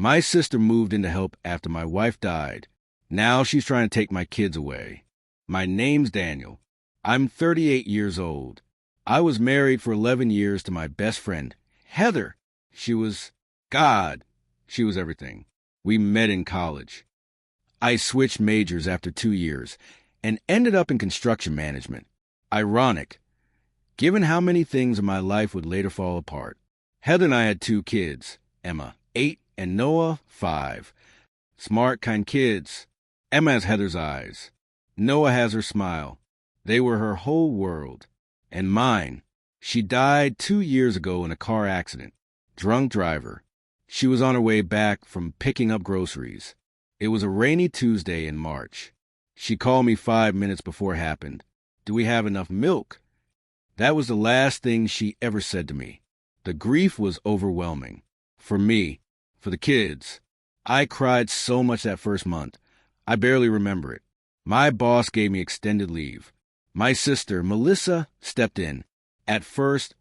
My sister moved in to help after my wife died. Now she's trying to take my kids away. My name's Daniel. I'm 38 years old. I was married for 11 years to my best friend, Heather. She was God. She was everything. We met in college. I switched majors after 2 years and ended up in construction management. Ironic, given how many things in my life would later fall apart. Heather and I had 2 kids, Emma, 8, and Noah, 5. Smart, kind kids. Emma has Heather's eyes. Noah has her smile. They were her whole world. And mine. She died 2 years ago in a car accident. Drunk driver. She was on her way back from picking up groceries. It was a rainy Tuesday in March. She called me 5 minutes before it happened. Do we have enough milk? That was the last thing she ever said to me. The grief was overwhelming. For me, for the kids. I cried so much that first month. I barely remember it. My boss gave me extended leave. My sister, Melissa, stepped in. At first,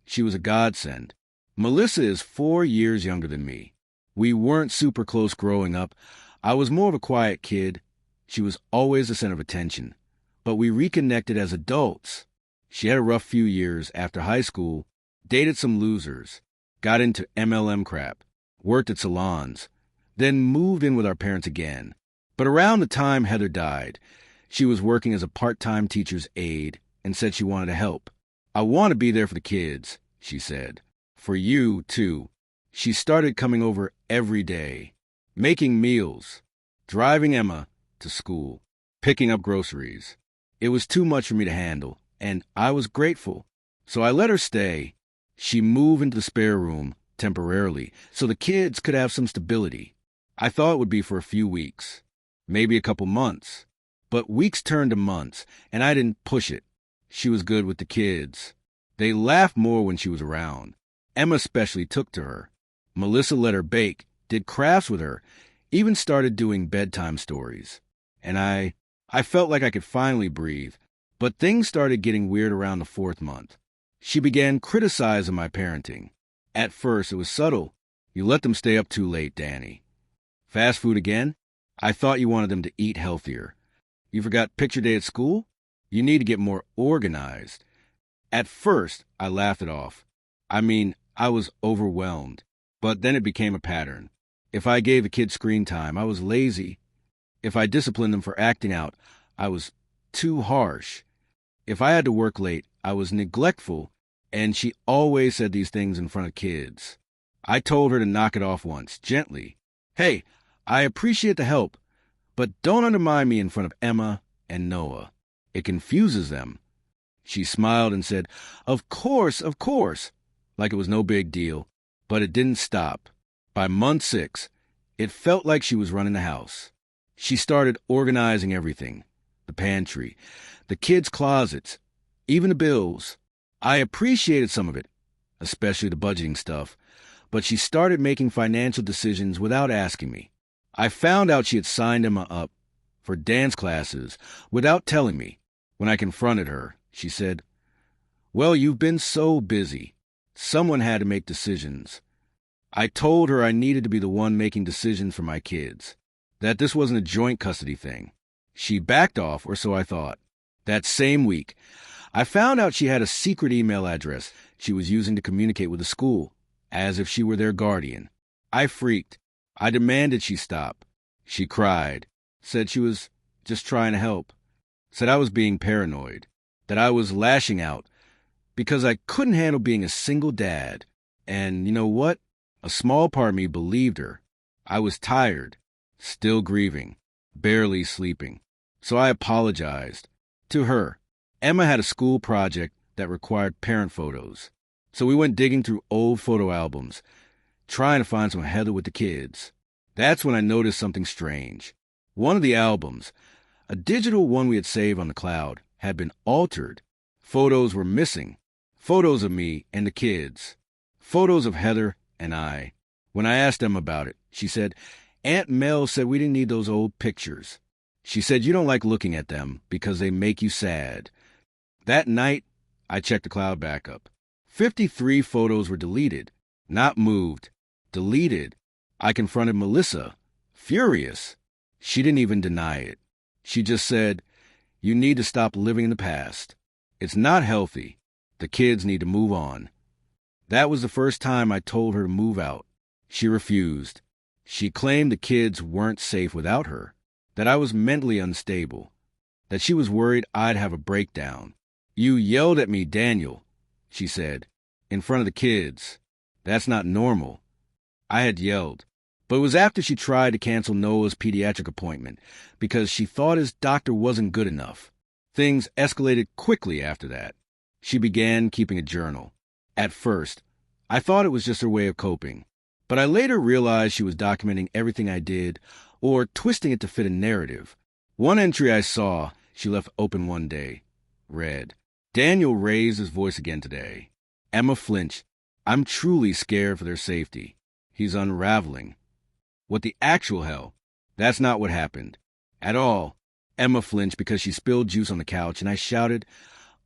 she was a godsend. Melissa is 4 years younger than me. We weren't super close growing up. I was more of a quiet kid. She was always the center of attention. But we reconnected as adults. She had a rough few years after high school, dated some losers, got into MLM crap, worked at salons, then moved in with our parents again. But around the time Heather died, she was working as a part-time teacher's aide and said she wanted to help. I want to be there for the kids, she said. For you, too. She started coming over every day, making meals, driving Emma to school, picking up groceries. It was too much for me to handle, and I was grateful. So I let her stay. She moved into the spare room temporarily so the kids could have some stability. I thought it would be for a few weeks, maybe a couple months. But weeks turned to months, and I didn't push it. She was good with the kids. They laughed more when she was around. Emma especially took to her. Melissa let her bake, did crafts with her, even started doing bedtime stories. And I felt like I could finally breathe. But things started getting weird around the 4th month. She began criticizing my parenting. At first, it was subtle. You let them stay up too late, Danny. Fast food again? I thought you wanted them to eat healthier. You forgot picture day at school? You need to get more organized. At first, I laughed it off. I mean, I was overwhelmed. But then it became a pattern. If I gave the kids screen time, I was lazy. If I disciplined them for acting out, I was too harsh. If I had to work late, I was neglectful, and she always said these things in front of kids. I told her to knock it off once, gently. Hey, I appreciate the help, but don't undermine me in front of Emma and Noah. It confuses them. She smiled and said, of course, like it was no big deal. But it didn't stop. By month 6, it felt like she was running the house. She started organizing everything. The pantry, the kids' closets, even the bills. I appreciated some of it, especially the budgeting stuff, but she started making financial decisions without asking me. I found out she had signed Emma up for dance classes without telling me. When I confronted her, she said, well, you've been so busy. Someone had to make decisions. I told her I needed to be the one making decisions for my kids, that this wasn't a joint custody thing. She backed off, or so I thought. That same week, I found out she had a secret email address she was using to communicate with the school, as if she were their guardian. I freaked. I demanded she stop. She cried, said she was just trying to help, said I was being paranoid, that I was lashing out because I couldn't handle being a single dad. And you know what? A small part of me believed her. I was tired, still grieving, barely sleeping. So I apologized. To her, Emma had a school project that required parent photos. So we went digging through old photo albums, trying to find some Heather with the kids. That's when I noticed something strange. One of the albums, a digital one we had saved on the cloud, had been altered. Photos were missing. Photos of me and the kids. Photos of Heather and I. When I asked Emma about it, she said, Aunt Mel said we didn't need those old pictures. She said you don't like looking at them because they make you sad. That night, I checked the cloud backup. 53 photos were deleted, not moved, deleted. I confronted Melissa, furious. She didn't even deny it. She just said, "You need to stop living in the past. It's not healthy. The kids need to move on." That was the first time I told her to move out. She refused. She claimed the kids weren't safe without her, that I was mentally unstable, that she was worried I'd have a breakdown. "You yelled at me, Daniel," she said, "in front of the kids. That's not normal." I had yelled, but it was after she tried to cancel Noah's pediatric appointment because she thought his doctor wasn't good enough. Things escalated quickly after that. She began keeping a journal. At first, I thought it was just her way of coping, but I later realized she was documenting everything I did or twisting it to fit a narrative. One entry I saw she left open one day read, "Daniel raised his voice again today. Emma flinched. I'm truly scared for their safety. He's unraveling." What the actual hell? That's not what happened. At all. Emma flinched because she spilled juice on the couch, and I shouted,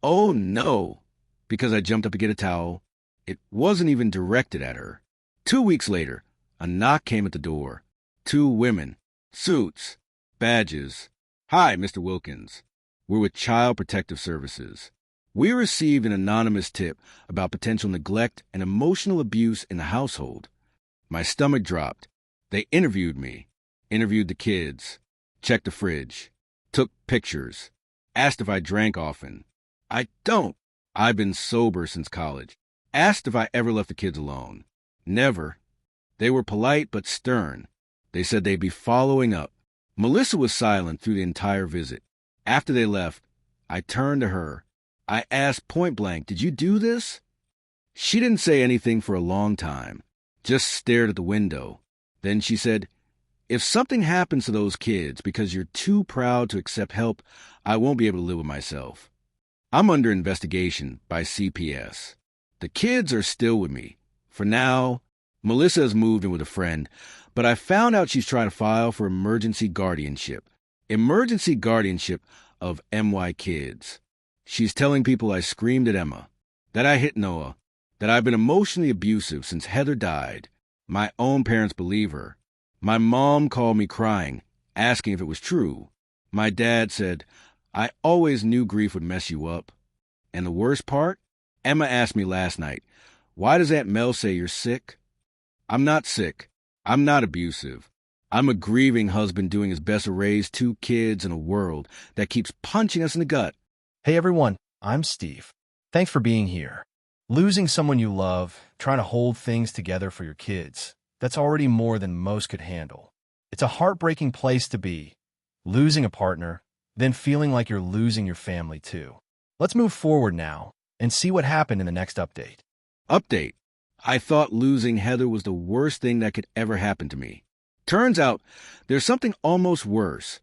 "Oh no," because I jumped up to get a towel. It wasn't even directed at her. 2 weeks later, a knock came at the door. 2 women. Suits. Badges. "Hi, Mr. Wilkins. We're with Child Protective Services. We received an anonymous tip about potential neglect and emotional abuse in the household." My stomach dropped. They interviewed me, interviewed the kids, checked the fridge, took pictures, asked if I drank often. I don't. I've been sober since college. Asked if I ever left the kids alone. Never. They were polite but stern. They said they'd be following up. Melissa was silent through the entire visit. After they left, I turned to her. I asked point blank, "Did you do this?" She didn't say anything for a long time, just stared at the window. Then she said, "If something happens to those kids because you're too proud to accept help, I won't be able to live with myself. I'm under investigation by CPS. The kids are still with me. For now, Melissa has moved in with a friend, but I found out she's trying to file for emergency guardianship. Emergency guardianship of MY kids. She's telling people I screamed at Emma, that I hit Noah, that I've been emotionally abusive since Heather died. My own parents believe her. My mom called me crying, asking if it was true. My dad said, "I always knew grief would mess you up." And the worst part? Emma asked me last night, "Why does Aunt Mel say you're sick?" I'm not sick. I'm not abusive. I'm a grieving husband doing his best to raise 2 kids in a world that keeps punching us in the gut. Hey everyone, I'm Steve. Thanks for being here. Losing someone you love, trying to hold things together for your kids, that's already more than most could handle. It's a heartbreaking place to be, losing a partner, then feeling like you're losing your family too. Let's move forward now and see what happened in the next update. Update. I thought losing Heather was the worst thing that could ever happen to me. Turns out there's something almost worse.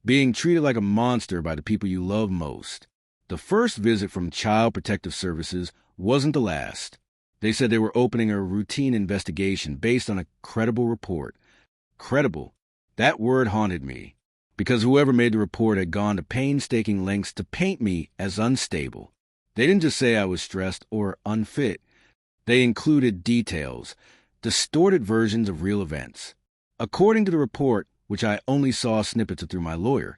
Being treated like a monster by the people you love most. The first visit from Child Protective Services wasn't the last. They said they were opening a routine investigation based on a credible report. Credible. That word haunted me, because whoever made the report had gone to painstaking lengths to paint me as unstable. They didn't just say I was stressed or unfit. They included details, distorted versions of real events. According to the report, which I only saw snippets of through my lawyer,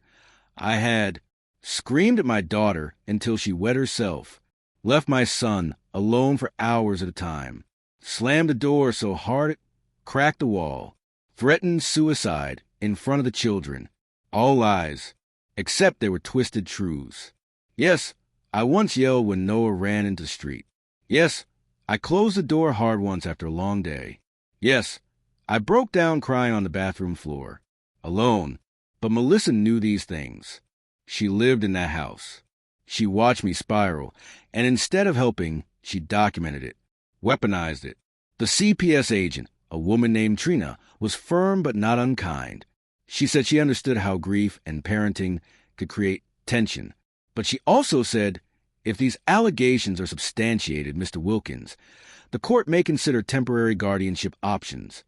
I had screamed at my daughter until she wet herself, left my son alone for hours at a time, slammed the door so hard it cracked the wall, threatened suicide in front of the children. All lies, except they were twisted truths. Yes, I once yelled when Noah ran into the street. Yes, I closed the door hard once after a long day. Yes, I broke down crying on the bathroom floor, alone, but Melissa knew these things. She lived in that house. She watched me spiral, and instead of helping, she documented it, weaponized it. The CPS agent, a woman named Trina, was firm but not unkind. She said she understood how grief and parenting could create tension, but she also said, if these allegations are substantiated, Mr. Wilkins, the court may consider temporary guardianship options.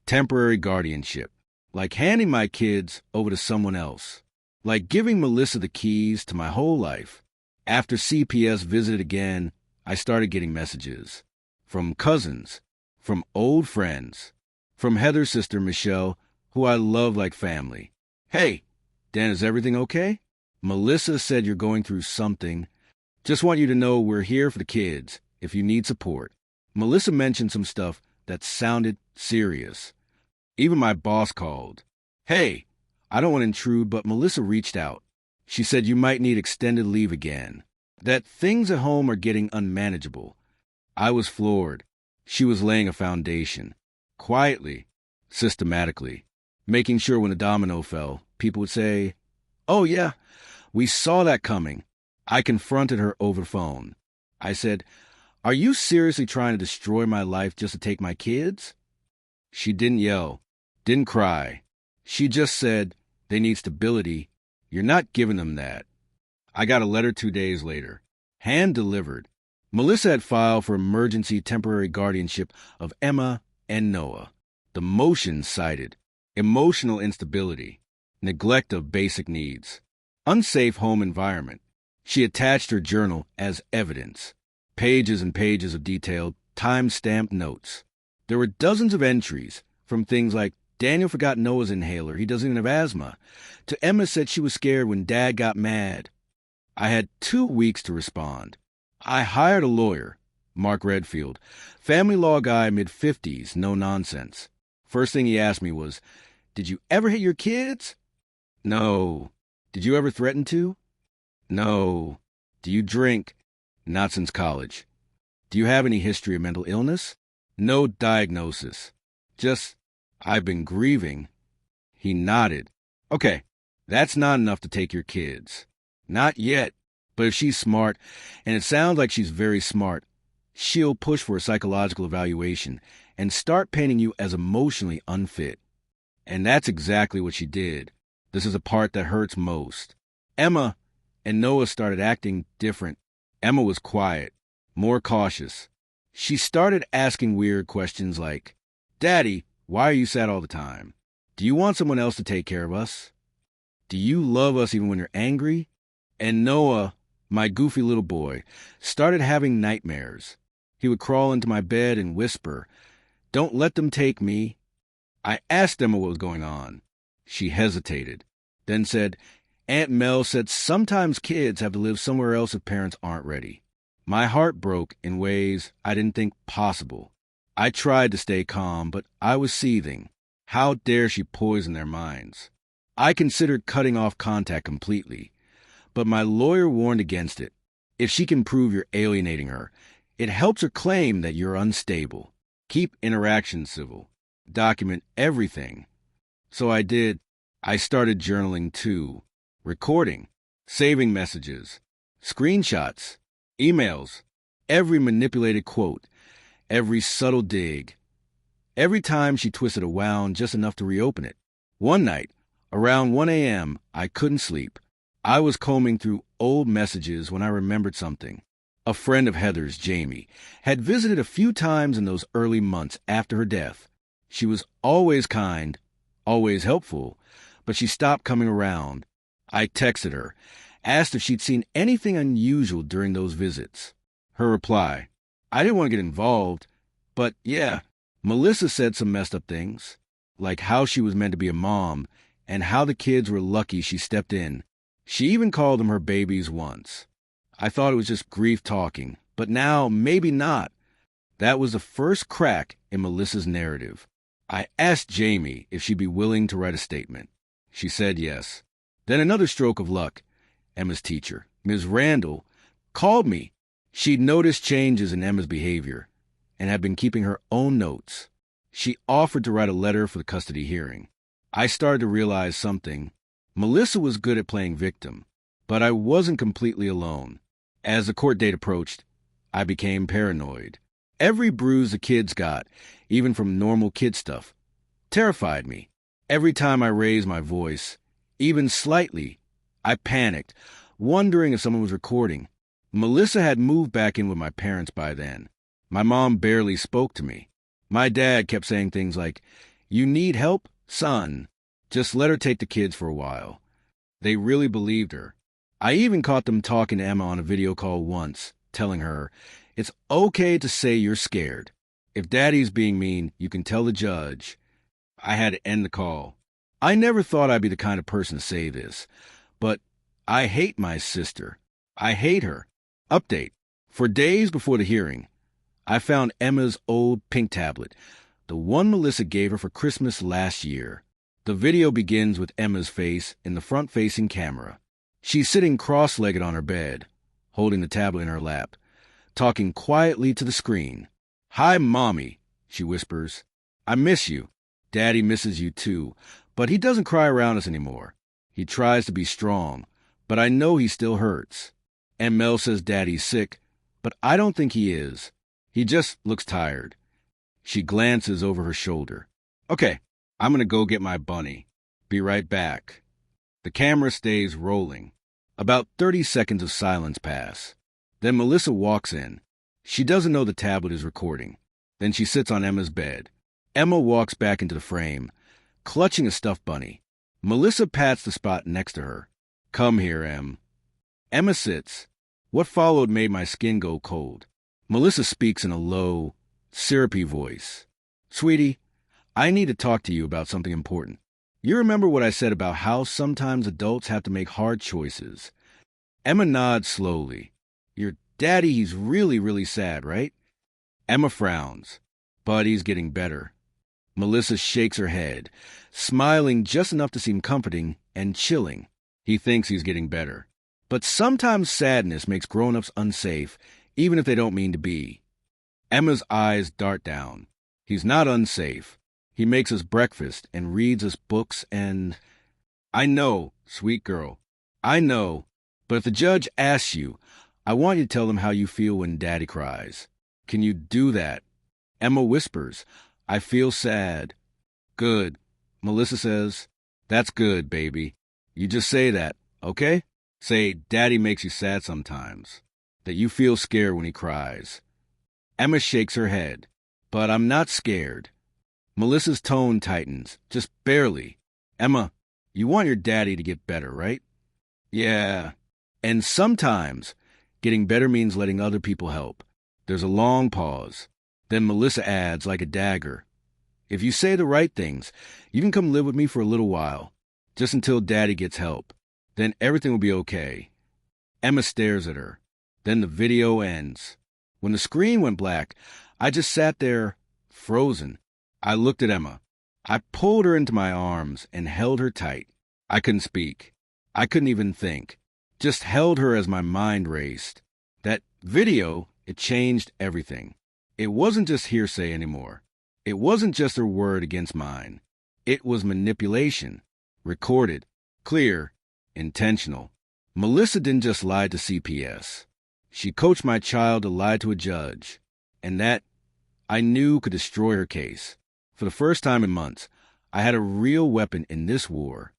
Temporary guardianship, like handing my kids over to someone else. Like giving Melissa the keys to my whole life. After CPS visited again, I started getting messages. From cousins. From old friends. From Heather's sister, Michelle, who I love like family. Hey, Dan, is everything okay? Melissa said you're going through something. Just want you to know we're here for the kids if you need support. Melissa mentioned some stuff that sounded serious. Even my boss called. Hey, I don't want to intrude, but Melissa reached out. She said you might need extended leave again. That things at home are getting unmanageable. I was floored. She was laying a foundation. Quietly, systematically, making sure when a domino fell, people would say, "Oh yeah, we saw that coming." I confronted her over the phone. I said, "Are you seriously trying to destroy my life just to take my kids?" She didn't yell, didn't cry. She just said, "They need stability. You're not giving them that." I got a letter 2 days later, hand-delivered. Melissa had filed for emergency temporary guardianship of Emma and Noah. The motions cited emotional instability, neglect of basic needs, unsafe home environment. She attached her journal as evidence, pages and pages of detailed, time-stamped notes. There were dozens of entries, from things like, "Daniel forgot Noah's inhaler, he doesn't even have asthma," to Emma said she was scared when Dad got mad. I had 2 weeks to respond. I hired a lawyer, Mark Redfield, family law guy, mid-50s, no nonsense. First thing he asked me was, "Did you ever hit your kids?" "No." "Did you ever threaten to?" "No." "Do you drink?" "Not since college." "Do you have any history of mental illness?" "No diagnosis. Just, I've been grieving." He nodded. "Okay, that's not enough to take your kids." "Not yet. But if she's smart, and it sounds like she's very smart, she'll push for a psychological evaluation and start painting you as emotionally unfit." And that's exactly what she did. This is the part that hurts most. Emma and Noah started acting different. Emma was quiet, more cautious. She started asking weird questions like, "Daddy, why are you sad all the time? Do you want someone else to take care of us? Do you love us even when you're angry?" And Noah, my goofy little boy, started having nightmares. He would crawl into my bed and whisper, "Don't let them take me." I asked Emma what was going on. She hesitated, then said, "Aunt Mel said sometimes kids have to live somewhere else if parents aren't ready." My heart broke in ways I didn't think possible. I tried to stay calm, but I was seething. How dare she poison their minds? I considered cutting off contact completely, but my lawyer warned against it. If she can prove you're alienating her, it helps her claim that you're unstable. Keep interactions civil. Document everything. So I did. I started journaling too. Recording. Saving messages. Screenshots. Emails. Every manipulated quote. Every subtle dig. Every time she twisted a wound just enough to reopen it. One night, around 1 a.m., I couldn't sleep. I was combing through old messages when I remembered something. A friend of Heather's, Jamie, had visited a few times in those early months after her death. She was always kind, always helpful, but she stopped coming around. I texted her, asked if she'd seen anything unusual during those visits. Her reply, "I didn't want to get involved, but yeah, Melissa said some messed up things, like how she was meant to be a mom and how the kids were lucky she stepped in. She even called them her babies once." I thought it was just grief talking, but now maybe not. That was the first crack in Melissa's narrative. I asked Jamie if she'd be willing to write a statement. She said yes. Then another stroke of luck. Emma's teacher, Ms. Randall, called me. She'd noticed changes in Emma's behavior and had been keeping her own notes. She offered to write a letter for the custody hearing. I started to realize something. Melissa was good at playing victim, but I wasn't completely alone. As the court date approached, I became paranoid. Every bruise the kids got, even from normal kid stuff, terrified me. Every time I raised my voice, even slightly, I panicked, wondering if someone was recording. Melissa had moved back in with my parents by then. My mom barely spoke to me. My dad kept saying things like, "You need help, son? Just let her take the kids for a while." They really believed her. I even caught them talking to Emma on a video call once, telling her, "It's okay to say you're scared. If Daddy's being mean, you can tell the judge." I had to end the call. I never thought I'd be the kind of person to say this, but I hate my sister. I hate her. Update. For days before the hearing, I found Emma's old pink tablet, the one Melissa gave her for Christmas last year. The video begins with Emma's face in the front-facing camera. She's sitting cross-legged on her bed, holding the tablet in her lap, talking quietly to the screen. "Hi, Mommy," she whispers. "I miss you. Daddy misses you too, but he doesn't cry around us anymore. He tries to be strong, but I know he still hurts. And Mel says Daddy's sick, but I don't think he is. He just looks tired." She glances over her shoulder. "Okay, I'm gonna go get my bunny. Be right back." The camera stays rolling. About 30 seconds of silence pass. Then Melissa walks in. She doesn't know the tablet is recording. Then she sits on Emma's bed. Emma walks back into the frame, clutching a stuffed bunny. Melissa pats the spot next to her. "Come here, Em." Emma sits. What followed made my skin go cold. Melissa speaks in a low, syrupy voice. "Sweetie, I need to talk to you about something important. You remember what I said about how sometimes adults have to make hard choices?" Emma nods slowly. "Your daddy, he's really, really sad, right?" Emma frowns. "But he's getting better." Melissa shakes her head, smiling just enough to seem comforting and chilling. "He thinks he's getting better. But sometimes sadness makes grown-ups unsafe, even if they don't mean to be." Emma's eyes dart down. "He's not unsafe. He makes us breakfast and reads us books and—" "I know, sweet girl. I know. But if the judge asks you, I want you to tell him how you feel when Daddy cries. Can you do that?" Emma whispers, "I feel sad." "Good," Melissa says. "That's good, baby. You just say that, okay? Say, Daddy makes you sad sometimes. That you feel scared when he cries." Emma shakes her head. "But I'm not scared." Melissa's tone tightens, just barely. "Emma, you want your daddy to get better, right?" "Yeah. And sometimes getting better means letting other people help." There's a long pause. Then Melissa adds, like a dagger, "If you say the right things, you can come live with me for a little while, just until Daddy gets help. Then everything will be okay." Emma stares at her. Then the video ends. When the screen went black, I just sat there, frozen. I looked at Emma. I pulled her into my arms and held her tight. I couldn't speak. I couldn't even think. Just held her as my mind raced. That video, it changed everything. It wasn't just hearsay anymore. It wasn't just her word against mine. It was manipulation. Recorded. Clear. Intentional. Melissa didn't just lie to CPS. She coached my child to lie to a judge. And that, I knew, could destroy her case. For the first time in months, I had a real weapon in this war.